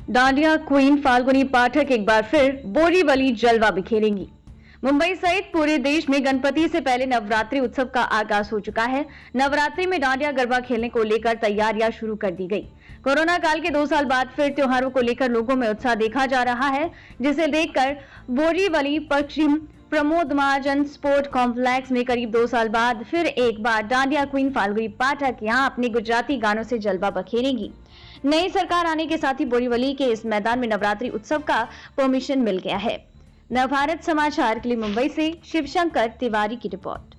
Dandiya queen Falguni Pathak एक बार फिर बोरीवली जलवा बिखेरेंगी। मुंबई सहित पूरे देश में गणपति से पहले नवरात्रि उत्सव का आगाज हो चुका है। नवरात्रि में डांडिया गरबा खेलने को लेकर तैयारियां शुरू कर दी गई। कोरोना काल के 2 साल बाद फिर त्योहारों को लेकर लोगों में उत्साह देखा जा रहा है, जिसे देखकर बोरीवली पश्चिम प्रमोद महाजन स्पोर्ट कॉम्प्लेक्स में करीब 2 साल बाद फिर एक बार डांडिया क्वीन फाल्गुनी पाठक यहां अपने गुजराती गानों से जलवा बखेरेंगी। नई सरकार आने के साथ ही बोरीवली के इस मैदान में नवरात्रि उत्सव का परमिशन मिल गया है। नवभारत समाचार के लिए मुंबई से शिवशंकर तिवारी की रिपोर्ट।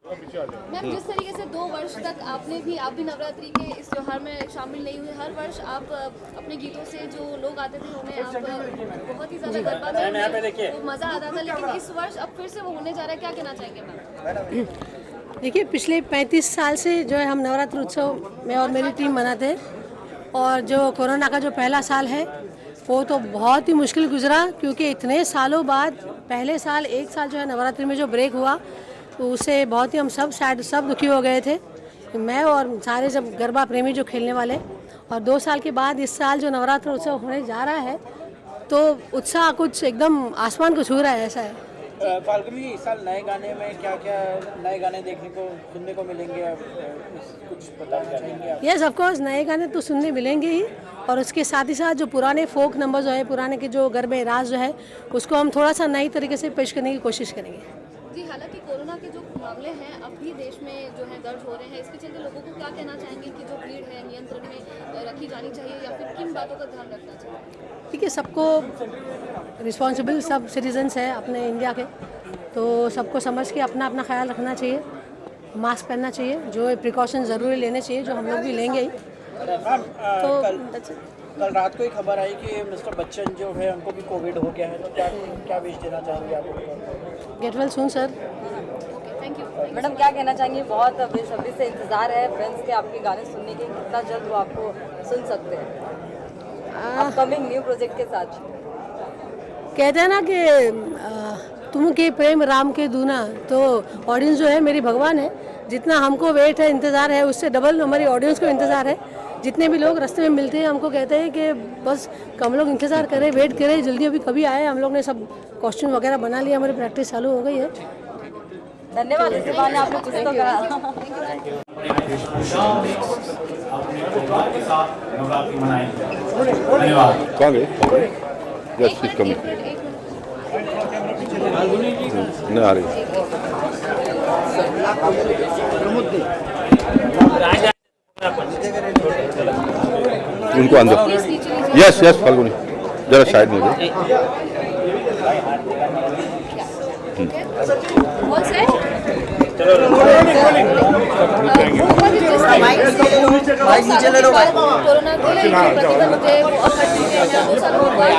मैम, जिस तरीके से 2 वर्ष तक आप भी नवरात्रि के इस त्योहार में शामिल नहीं हुए, हर वर्ष आप अपने गीतों से जो लोग आते थे उन्हें आप बहुत ही ज्यादा गरबा में वो मजा आता था, लेकिन इस वर्ष अब फिर से वो होने जा रहा है, क्या कहना चाहेंगे मैम? देखिए, पिछले 35 साल से जो है हम नवरात्रि उत्सव में और मेरी टीम मनाते हैं, और जो कोरोना का जो पहला साल है वो तो बहुत ही मुश्किल गुजरा, क्योंकि इतने सालों बाद पहले साल 1 साल जो है नवरात्रि में जो ब्रेक हुआ तो उससे बहुत ही हम सब सैड, सब दुखी हो गए थे, मैं और सारे जब गरबा प्रेमी जो खेलने वाले। और 2 साल के बाद इस साल जो नवरात्रि उत्सव होने जा रहा है तो उत्साह कुछ एकदम आसमान को छू रहा है, ऐसा है। फाल्गुनी, इस साल नए गाने में क्या क्या नए गाने देखने को सुनने को मिलेंगे, कुछ बताना चाहेंगे आप? यस, ऑफ कोर्स नए गाने तो सुनने मिलेंगे ही, और उसके साथ ही साथ जो पुराने फोक नंबर जो है, पुराने के जो गरबे राज जो है, उसको हम थोड़ा सा नई तरीके से पेश करने की कोशिश करेंगे। जी, हालांकि कोरोना के जो मामले हैं अब भी देश में जो है दर्ज हो रहे हैं, इसके चलते लोगों को क्या कहना चाहेंगे कि जो भीड़ है नियंत्रण में रखी जानी चाहिए या फिर किन बातों का ध्यान रखना चाहिए? ठीक है, सबको रिस्पॉन्सिबल सब सिटीजन्स हैं अपने इंडिया के, तो सबको समझ के अपना अपना ख्याल रखना चाहिए, मास्क पहनना चाहिए, जो प्रिकॉशन ज़रूरी लेने चाहिए, जो हम लोग भी लेंगे ही। तो कल रात को ही खबर आई कि मिस्टर बच्चन जो है उनको भी कोविड हो गया है, तो क्या विश देना चाहेंगे आप? Get well soon sir. Thank you. Madam, क्या कहना चाहेंगे? बहुत बेसब्री से इंतजार है फ्रेंड्स के आपके गाने सुनने के, कितना जल्द वो आपको सुन सकते हैं अपकमिंग न्यू प्रोजेक्ट के साथ? कहते हैं ना कि तुम के प्रेम राम के दूना, तो ऑडियंस जो है मेरी भगवान है। जितना हमको वेट है, इंतज़ार है, उससे डबल हमारी ऑडियंस को इंतज़ार है। जितने भी लोग रास्ते में मिलते हैं हमको कहते हैं कि बस हम लोग इंतज़ार करें, वेट करें, जल्दी अभी कभी आए। हम लोग ने सब कॉस्ट्यूम वगैरह बना लिया, हमारी प्रैक्टिस चालू हो गई है। धन्यवाद, इस बहाने आपने कुछ तो करा। कहाँ गए? Yes, she is coming. नहीं आ रही। उनको अंदर। यस यस फाल्गुनी, जरा साइड में कोरोना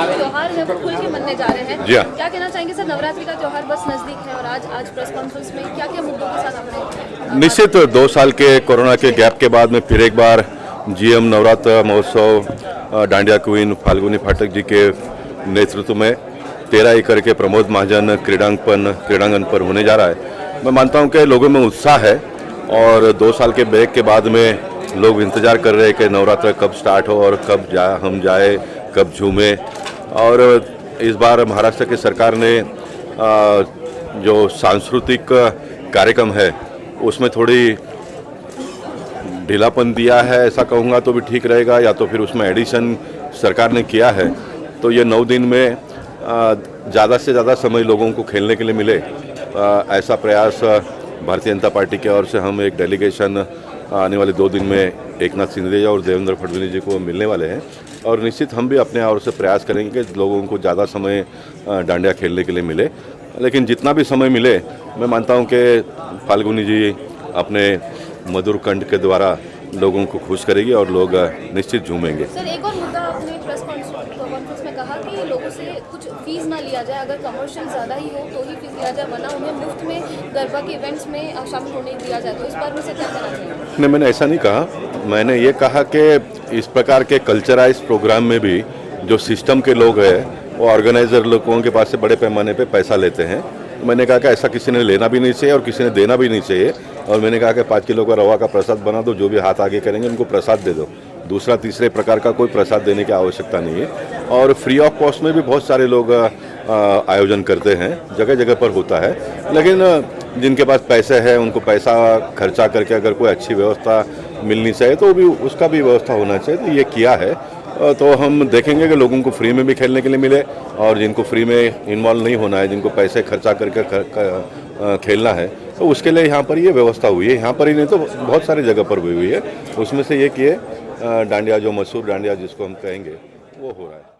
त्योहार है वो खुल के मनने जा रहे हैं। जी हाँ। क्या कहना चाहेंगे सर? नवरात्रि का त्योहार बस नजदीक है और आज प्रेस कॉन्फ्रेंस में क्या क्या मुद्दों के साथ आपने? निश्चित 2 साल के कोरोना के गैप के बाद में फिर एक बार जीएम नवरात्र महोत्सव डांडिया क्वीन फाल्गुनी पाठक जी के नेतृत्व में 13 एकड़ के प्रमोद महाजन क्रीड़ांगन पर होने जा रहा है। मैं मानता हूं कि लोगों में उत्साह है, और 2 साल के ब्रेक के बाद में लोग इंतजार कर रहे हैं कि नवरात्र कब स्टार्ट हो और कब हम जाए, कब झूमें। और इस बार महाराष्ट्र की सरकार ने जो सांस्कृतिक कार्यक्रम है उसमें थोड़ी ढीलापन दिया है, ऐसा कहूँगा तो भी ठीक रहेगा, या तो फिर उसमें एडिशन सरकार ने किया है, तो ये 9 दिन में ज़्यादा से ज़्यादा समय लोगों को खेलने के लिए मिले, ऐसा प्रयास भारतीय जनता पार्टी की ओर से हम एक डेलीगेशन आने वाले 2 दिन में एकनाथ शिंदे और देवेंद्र फडणवीस जी को मिलने वाले हैं, और निश्चित हम भी अपने ओर से प्रयास करेंगे कि लोगों को ज़्यादा समय डांडिया खेलने के लिए मिले। लेकिन जितना भी समय मिले, मैं मानता हूं कि फाल्गुनी जी अपने मधुर कंठ के द्वारा लोगों को खुश करेगी और लोग निश्चित झूमेंगे। सर, एक और मुद्दा आपने प्रेस कॉन्फ्रेंस में कहा कि लोगों से कुछ फीस ना लिया जाए, अगर कमर्शियल ज़्यादा ही हो तो ही फीस लिया जाए, वरना उन्हें मुफ्त में गरबा के इवेंट्स में शामिल होने दिया जाए, तो इस बारे में से क्या कहना चाहिए? नहीं, मैंने ऐसा नहीं कहा। मैंने ये कहा कि इस प्रकार के कल्चराइज प्रोग्राम में भी जो सिस्टम के लोग हैं वो ऑर्गेनाइजर लोगों के पास से बड़े पैमाने पे पैसा लेते हैं। तो मैंने कहा कि ऐसा किसी ने लेना भी नहीं चाहिए और किसी ने देना भी नहीं चाहिए, और मैंने कहा कि 5 किलो का रवा का प्रसाद बना दो, जो भी हाथ आगे करेंगे उनको प्रसाद दे दो। दूसरा तीसरे प्रकार का कोई प्रसाद देने की आवश्यकता नहीं है। और फ्री ऑफ कॉस्ट में भी बहुत सारे लोग आयोजन करते हैं, जगह जगह पर होता है। लेकिन जिनके पास पैसे है उनको पैसा खर्चा करके अगर कोई अच्छी व्यवस्था मिलनी चाहिए तो भी उसका भी व्यवस्था होना चाहिए, तो ये किया है। तो हम देखेंगे कि लोगों को फ्री में भी खेलने के लिए मिले, और जिनको फ्री में इन्वॉल्व नहीं होना है, जिनको पैसे खर्चा करके खेलना है, तो उसके लिए यहाँ पर ये व्यवस्था हुई है। यहाँ पर ही नहीं तो बहुत सारी जगह पर हुई है। उसमें से ये कि डांडिया, जो मशहूर डांडिया जिसको हम कहेंगे, वो हो रहा है।